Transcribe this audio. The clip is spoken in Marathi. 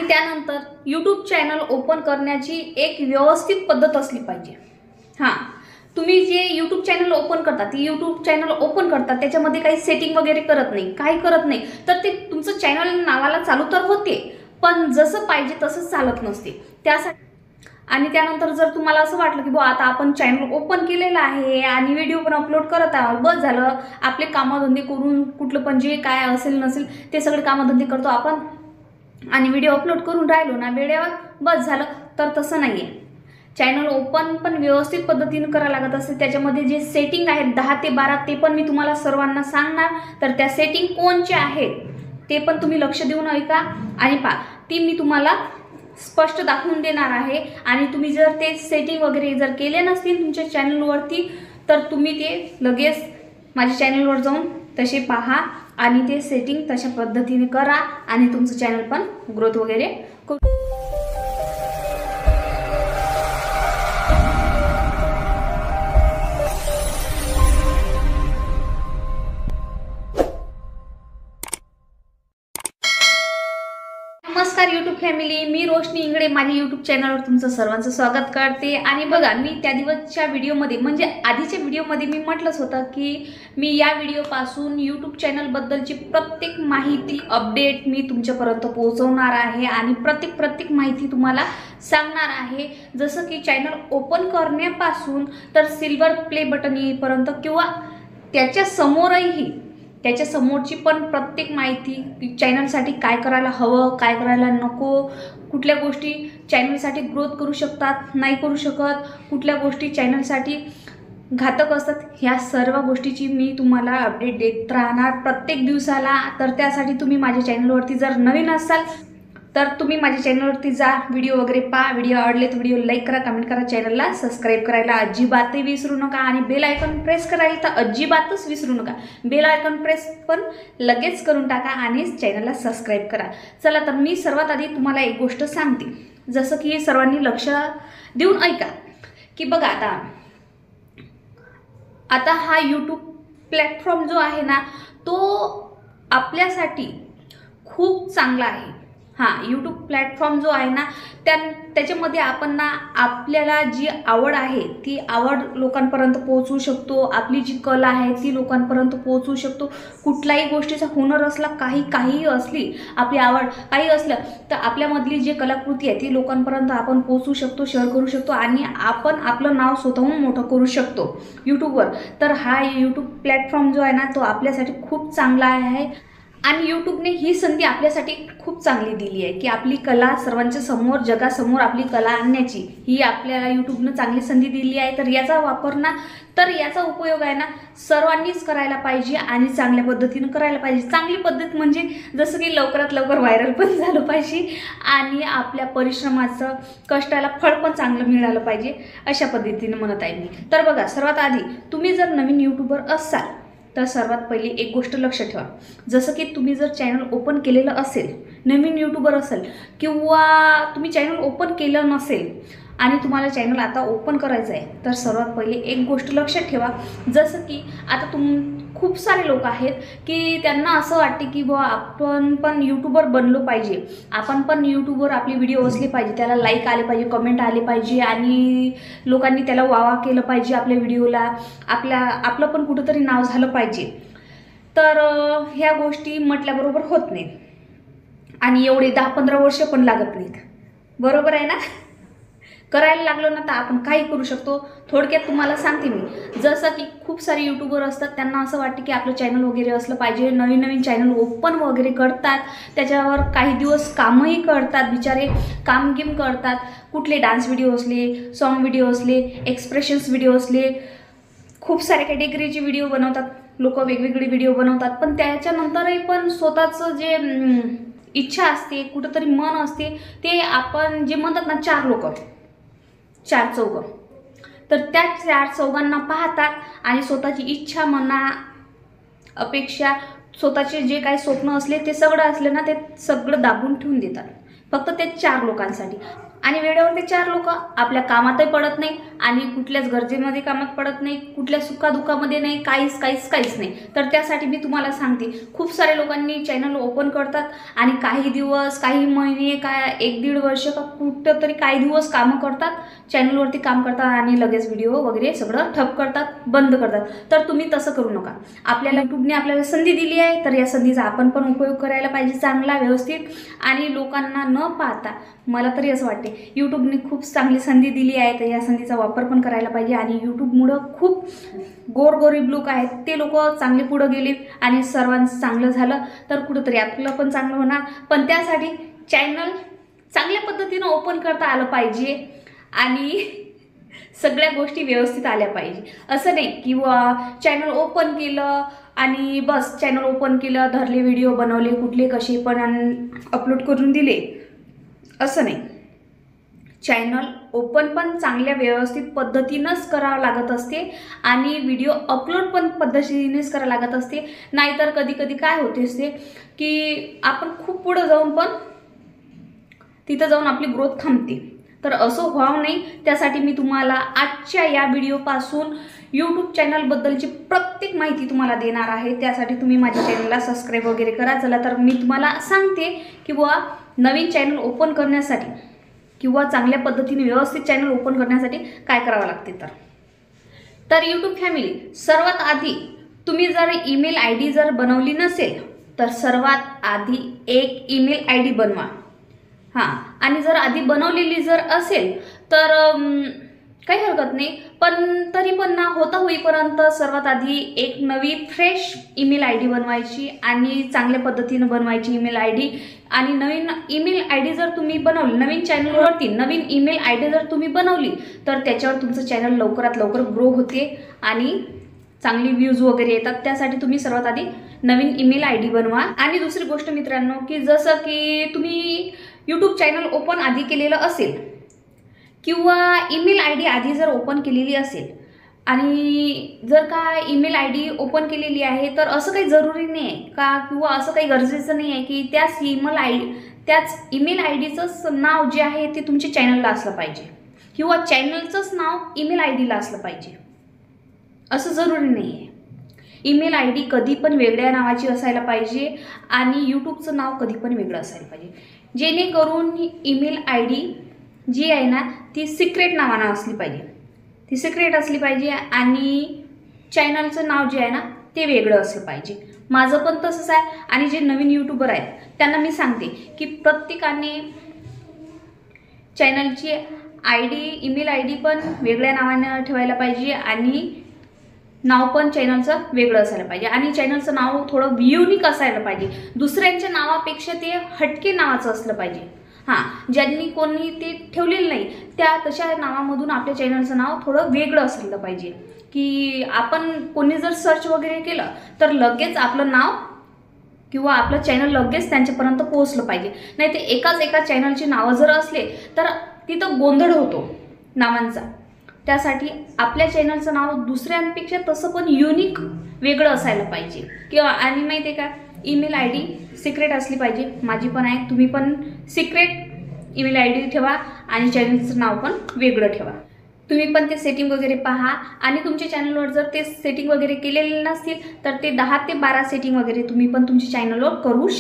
त्यानंतर यूट्यूब चॅनल ओपन करण्याची एक व्यवस्थित पद्धत असली पाहिजे। हां, तुम्ही जे यूट्यूब चॅनल ओपन करता, ती यूट्यूब चॅनल ओपन करता त्याच्यामध्ये काही सेटिंग वगैरे करत नाही, काही करत नाही, तर ते तुमचं चॅनल नावाला चालू तर होते, पण जसं पाहिजे तसंच चालत नसते। त्यासाठी आणि त्यानंतर जर तुम्हाला असं वाटलं की आता आपण चॅनल ओपन केलेलं आहे आणि व्हिडिओ पण अपलोड करत आहोत, बस झालं, आपले कामधंदे करून कुठलं पण जे काय असेल नसेल ते सगळे कामधंदे करतो आपण आणि व्हिडिओ अपलोड करून राहिलो ना वेळेवर, बस झालं, तर तसं नाही आहे। चॅनल ओपन पण व्यवस्थित पद्धतीने करायला लागत असते। त्याच्यामध्ये जे सेटिंग आहेत 10 ते 12 ते पण मी तुम्हाला सर्वांना सांगणार, तर त्या सेटिंग कोणचे आहेत ते पण तुम्ही लक्ष देऊन ऐका आणि पहा, ती मी तुम्हाला स्पष्ट दाखवून देणार आहे। आणि तुम्ही जर ते सेटिंग वगैरे जर केले नसतील तुमच्या चॅनलवरती, तर तुम्ही ते लगेच माझ्या चॅनलवर जाऊन तसे पहा आणि ते सेटिंग तशा पद्धतीने करा आणि तुमचं चॅनल पण ग्रोथ वगैरे करू। नमस्कार यूट्यूब फॅमिली, मी रोशनी इंगळे माझ्या यूट्यूब चॅनलवर तुमचं सर्वांचं स्वागत करते। आणि बघा, मी त्या दिवसच्या व्हिडिओमध्ये म्हणजे आधीच्या व्हिडिओमध्ये मी म्हटलंच होतं की मी या व्हिडिओपासून यूट्यूब चॅनलबद्दलची प्रत्येक माहिती अपडेट मी तुमच्यापर्यंत पोहोचवणार आहे आणि प्रत्येक माहिती तुम्हाला सांगणार आहे। जसं की चॅनल ओपन करण्यापासून तर सिल्वर प्ले बटन येईपर्यंत किंवा त्याच्या समोरही त्याच्या समोरची पण प्रत्येक माहिती, चॅनलसाठी काय करायला हवं, काय करायला नको, कुठल्या गोष्टी चॅनलसाठी ग्रोथ करू शकतात, नाही करू शकत, कुठल्या गोष्टी चॅनलसाठी घातक असतात, ह्या सर्व गोष्टीची मी तुम्हाला अपडेट देत राहणार प्रत्येक दिवसाला। तर त्यासाठी तुम्ही माझ्या चॅनलवरती जर नवीन असाल तर तुम्ही माझ्या चॅनलवरती जा, व्हिडिओ वगैरे पहा, व्हिडिओ आवडले तर व्हिडिओ लाईक करा, कमेंट करा, चॅनलला सबस्क्राईब करायला अजिबातही विसरू नका आणि बेल आयकॉन प्रेस करायला तर अजिबातच विसरू नका। बेल आयकॉन प्रेस पण लगेच करून टाका आणि चॅनलला सबस्क्राईब करा। चला, तर मी सर्वात आधी तुम्हाला एक गोष्ट सांगते, जसं की सर्वांनी लक्ष देऊन ऐका की बघा, आता हा यूट्यूब प्लॅटफॉर्म जो आहे ना, तो आपल्यासाठी खूप चांगला आहे। हां, यूट्यूब प्लॅटफॉर्म जो आहे ना, त्याच्यामध्ये आपण ना आपल्याला जी आवड आहे ती आवड लोकांपर्यंत पोहोचवू शकतो, आपली जी कला आहे ती लोकांपर्यंत पोहोचवू शकतो। कुठल्याही गोष्टीचा हुनर असला, काही असली आपली आवड, काही असलं तर आपल्यामधली जी कलाकृती आहे ती लोकांपर्यंत आपण पोहोचवू शकतो, शेअर करू शकतो आणि आपण आपलं नाव स्वतःहून मोठं करू शकतो यूट्यूबवर। तर हा यूट्यूब प्लॅटफॉर्म जो आहे ना, तो आपल्यासाठी खूप चांगला आहे आणि यूट्यूबने ही संधी आपल्यासाठी खूप चांगली दिली आहे की आपली कला सर्वांच्या समोर, जगासमोर आपली कला आणण्याची ही आपल्याला यूट्यूबने चांगली संधी दिली आहे। तर याचा वापर ना, तर याचा उपयोग आहे ना सर्वांनीच करायला पाहिजे आणि चांगल्या पद्धतीने करायला पाहिजे। चांगली पद्धत म्हणजे जसं की लवकरात लवकर व्हायरल पण झालं पाहिजे आणि आपल्या परिश्रमाचं, कष्टाला फळ पण चांगलं मिळालं पाहिजे, अशा पद्धतीने म्हणत आहे मी। तर बघा, सर्वात आधी तुम्ही जर नवीन यूट्यूबर असाल तर सर्वात पहिली एक गोष्ट लक्ष ठेवा, जसं की तुम्ही जर चॅनल ओपन केलेलं असेल, नवीन यूट्यूबर असेल किंवा तुम्ही चॅनल ओपन केलं नसेल आणि तुम्हाला चॅनल आता ओपन करायचं आहे, तर सर्वात पहिली एक गोष्ट लक्षात ठेवा, जसं की आता खूप सारे लोक आहेत की त्यांना असं वाटते की आपण पण यूट्यूबर बनलो पाहिजे, आपण पण यूट्यूबवर आपली व्हिडिओ असले पाहिजे, त्याला लाईक आले पाहिजे, कमेंट आले पाहिजे आणि लोकांनी त्याला वावा केलं पाहिजे, आपल्या व्हिडिओला आपलं पण कुठंतरी नाव झालं पाहिजे। तर ह्या गोष्टी म्हटल्याबरोबर होत नाहीत आणि एवढे 10-15 वर्ष पण लागत नाहीत, बरोबर आहे ना। करायला लागलो ना तर आपण काही करू शकतो। थोडक्यात तुम्हाला सांगते मी, जसं की खूप सारे यूट्यूबर असतात, त्यांना असं वाटतं की आपलं चॅनल वगैरे असलं पाहिजे, नवीन चॅनल ओपन वगैरे करतात, त्याच्यावर काही दिवस कामही करतात, बिचारे काम करतात, कुठले डान्स व्हिडिओ असले, सॉन्ग व्हिडिओ असले, एक्सप्रेशन्स व्हिडिओ असले, खूप साऱ्या कॅटेगरीचे व्हिडिओ बनवतात लोक, वेगवेगळे व्हिडिओ बनवतात, पण त्याच्यानंतरही पण स्वतःचं जे इच्छा असते, कुठंतरी मन असते, ते आपण जे म्हणतात ना चार चौघ, तर त्या 4 चौघांना पाहतात आणि स्वतःची इच्छा, मना, अपेक्षा, स्वतःचे जे काही स्वप्न असले ते सगळं असले ना, ते सगळं दाबून ठेवून देतात फक्त ते 4 लोकांसाठी। आणि वेळेवर ते 4 लोक आपल्या कामातही पडत नाही आणि कुठल्याच गरजेमध्ये कामात पडत नाही, कुठल्या सुखादुखामध्ये नाही, काहीच नाही. तर त्यासाठी मी तुम्हाला सांगते, खूप सारे लोकांनी चॅनल ओपन करतात आणि काही दिवस, काही महिने, काय 1-1.5 वर्ष का कुठं तरी काही दिवस कामं करतात, चॅनलवरती काम करतात आणि लगेच व्हिडिओ वगैरे सगळं ठप करतात, बंद करतात. तर तुम्ही तसं करू नका. आपल्याला यूट्यूबने आपल्याला संधी दिली आहे, तर या संधीचा आपण पण उपयोग करायला पाहिजे चांगला, व्यवस्थित. आणि लोकांना न पाहता, मला तरी असं वाटते, यूट्यूबने खूप चांगली संधी दिली आहे, तर या संधीचा वापर पण करायला पाहिजे. आणि यूट्यूबमुळं खूप गोरगरीब लोक आहेत, ते लोक चांगले पुढे गेले आणि सर्वांचं चांगलं झालं तर कुठंतरी आपलं पण चांगलं होणार. पण त्यासाठी चॅनल चांगल्या पद्धतीनं ओपन करता आलं पाहिजे आणि सगळ्या गोष्टी व्यवस्थित आल्या पाहिजे. असं नाही की चॅनल ओपन केलं आणि बस चॅनल ओपन केलं, धरले व्हिडिओ बनवले कुठले कसे पण अपलोड करून दिले, असं नाही. चॅनल ओपन पण चांगल्या व्यवस्थित पद्धतीनंच करावं लागत असते आणि व्हिडिओ अपलोड पण पद्धतीनेच करावं लागत असते. नाहीतर कधी कधी काय होते असते की आपण खूप पुढं जाऊन पण तिथं जाऊन आपली ग्रोथ थांबते. तर असं व्हावं नाही, त्यासाठी मी तुम्हाला आजच्या या व्हिडिओपासून यूट्यूब चॅनलबद्दलची प्रत्येक माहिती तुम्हाला देणार आहे. त्यासाठी तुम्ही माझ्या चॅनलला सबस्क्राईब वगैरे करा. चला तर मी तुम्हाला सांगते की बुवा नवीन चॅनल ओपन करण्यासाठी किंवा चांगल्या पद्धतीने व्यवस्थित चॅनल ओपन करण्यासाठी काय करावं लागते. तर यूट्यूब फॅमिली, सर्वात आधी तुम्ही जर ईमेल ID जर बनवली नसेल तर सर्वात आधी एक ईमेल ID बनवा. हां, आणि जर आधी बनवलेली जर असेल तर काही हरकत नाही, पण तरी पण ना होता होईपर्यंत सर्वात आधी एक नवी फ्रेश ईमेल ID बनवायची आणि चांगल्या पद्धतीनं बनवायची ईमेल ID. आणि नवीन ईमेल ID जर तुम्ही बनवली, नवीन चॅनलवरती नवीन ईमेल ID जर तुम्ही बनवली तर त्याच्यावर तुमचं चॅनल लवकरात लवकर ग्रो होते आणि चांगली व्ह्यूज वगैरे येतात. त्यासाठी तुम्ही सर्वात आधी नवीन ईमेल ID बनवा. आणि दुसरी गोष्ट मित्रांनो, की जसं की तुम्ही यूट्यूब चॅनल ओपन आधी केलेलं असेल किंवा ईमेल ID आधी जर ओपन केलेली असेल आणि जर का ईमेल ID ओपन केलेली आहे तर असं काही जरुरी नाही आहे का, किंवा असं काही गरजेचं नाही आहे की त्याच ईमेल IDचं नाव जे आहे ते तुमच्या चॅनलला असलं पाहिजे किंवा चॅनलचंच नाव ईमेल IDला असलं पाहिजे, असं जरुरी नाही आहे. ईमेल ID कधी पण वेगळ्या नावाची असायला पाहिजे आणि यूट्यूबचं नाव कधी पण वेगळं असायला पाहिजे, जेणेकरून ईमेल ID जी आहे ना ती सिक्रेट नावानं असली पाहिजे, ती सिक्रेट असली पाहिजे. आणि चॅनलचं नाव जे आहे ना ते वेगळं असलं पाहिजे. माझं पण तसंच आहे. आणि जे नवीन यूट्यूबर आहेत त्यांना मी सांगते की प्रत्येकाने चॅनलची ईमेल ID पण वेगळ्या नावानं ठेवायला पाहिजे आणि नाव पण चॅनलचं वेगळं असायला पाहिजे. आणि चॅनलचं नाव थोडं युनिक असायला पाहिजे, दुसऱ्यांच्या नावापेक्षा ते हटके नावाचं असलं पाहिजे. हां, ज्यांनी कोणी ते ठेवलेलं नाही त्या तशा नावामधून आपल्या चॅनलचं नाव थोडं वेगळं असलं पाहिजे, की आपण कोणी जर सर्च वगैरे केलं तर लगेच आपलं नाव किंवा आपलं चॅनल लगेच त्यांच्यापर्यंत पोहोचलं पाहिजे. नाही ते एका चॅनलची नावं जर असले तर तिथं गोंधळ होतो नावांचा. त्यासाठी आपल्या चॅनलचं नाव दुसऱ्यांपेक्षा तसं पण युनिक वेगळं असायला पाहिजे. किंवा आणि माहिती आहे का, ईमेल ID सिक्रेट असली पाहिजे. माझी पण आहे, तुम्ही पण सिक्रेट ईमेल ID ठेवा आणि चॅनलचं नाव पण वेगळं ठेवा. तुम्ही पण ते सेटिंग वगैरे पहा. आणि तुमच्या चॅनलवर जर ते सेटिंग वगैरे केलेले नसतील तर ते 10 ते 12 सेटिंग वगैरे तुम्ही पण तुमच्या चॅनलवर करू शकता.